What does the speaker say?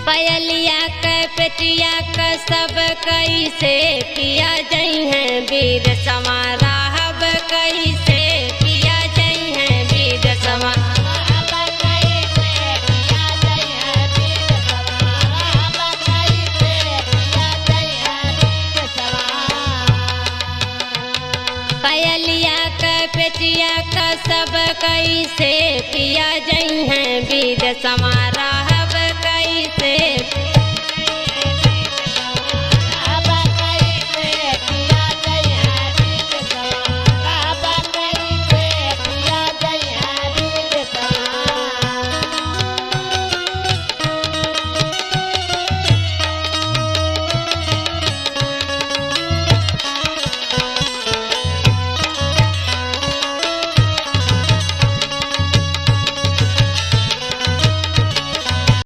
पयलिया के पेटिया के सब कैसे पिया जई हैं वीर समाराहब कैसे पिया जई हैं वीर समाराहब पयलिया के पेटिया का सब कैसे पिया जई हैं वीर समाराहब